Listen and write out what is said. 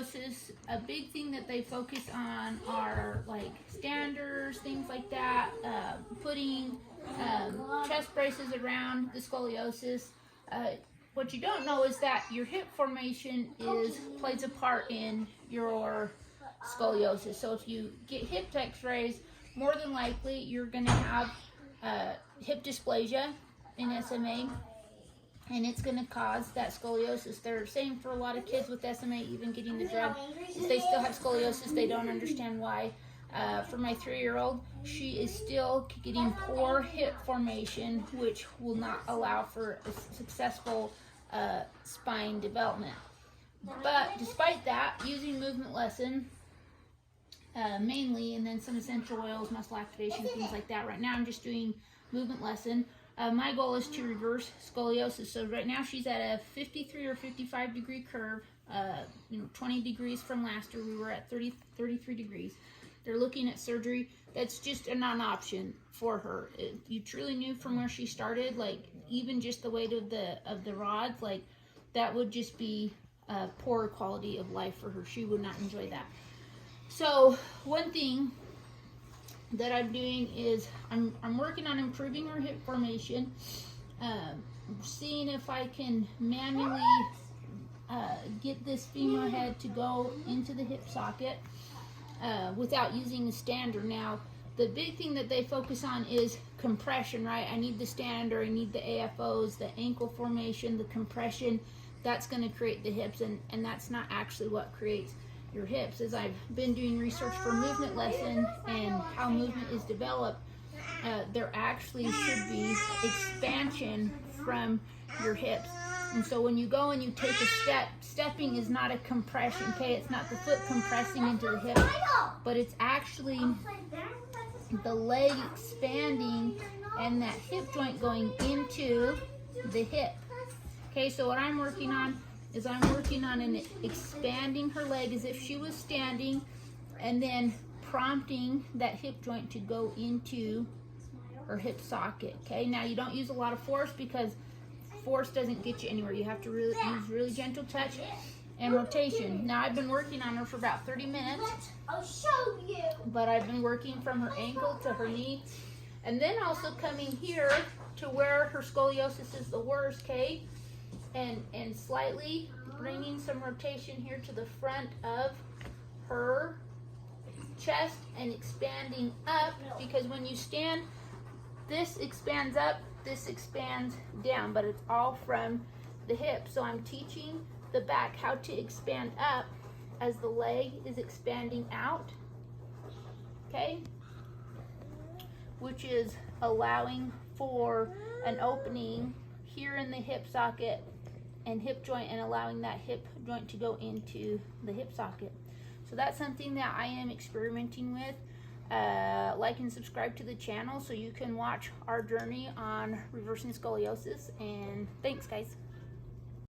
scoliosis, a big thing that they focus on are like standers, things like that, putting chest braces around the scoliosis. What you don't know is that your hip formation plays a part in your scoliosis. So if you get hip x-rays, more than likely you're going to have hip dysplasia in SMA, and it's going to cause that scoliosis. They're saying for a lot of kids with SMA, even getting the drug, if they still have scoliosis, they don't understand why. For my 3-year-old, she is still getting poor hip formation, which will not allow for a successful spine development. But despite that, using movement lesson mainly, and then some essential oils, muscle activation, things like that. Right now I'm just doing movement lesson. My goal is to reverse scoliosis. So right now she's at a 53 or 55 degree curve, 20 degrees from last year. We were at 33 degrees. They're looking at surgery. That's just a non-option for her. If you truly knew from where she started, like even just the weight of the rods, like that would just be a poor quality of life for her. She would not enjoy that. So one thing that I'm doing is I'm working on improving her hip formation, seeing if I can manually get this femur head to go into the hip socket without using the stander. Now, the big thing that they focus on is compression, right? I need the stander, I need the AFOs, the ankle formation, the compression. That's going to create the hips, and that's not actually what creates your hips. As I've been doing research for movement lesson and how movement is developed, there actually should be expansion from your hips. And so when you go and you take a step, stepping is not a compression, okay? It's not the foot compressing into the hip, but it's actually the leg expanding and that hip joint going into the hip. Okay, so what I'm working on is expanding her leg as if she was standing, and then prompting that hip joint to go into her hip socket. Okay, now you don't use a lot of force because force doesn't get you anywhere. You have to use really gentle touch and rotation. Now I've been working on her for about 30 minutes. I'll show you. But I've been working from her ankle to her knee, and then also coming here to where her scoliosis is the worst, okay? And slightly bringing some rotation here to the front of her chest and expanding up, because when you stand, this expands up, this expands down, but it's all from the hip. So I'm teaching the back how to expand up as the leg is expanding out, okay? Which is allowing for an opening here in the hip socket and hip joint, and allowing that hip joint to go into the hip socket. So that's something that I am experimenting with. Like and subscribe to the channel so you can watch our journey on reversing scoliosis. And thanks, guys.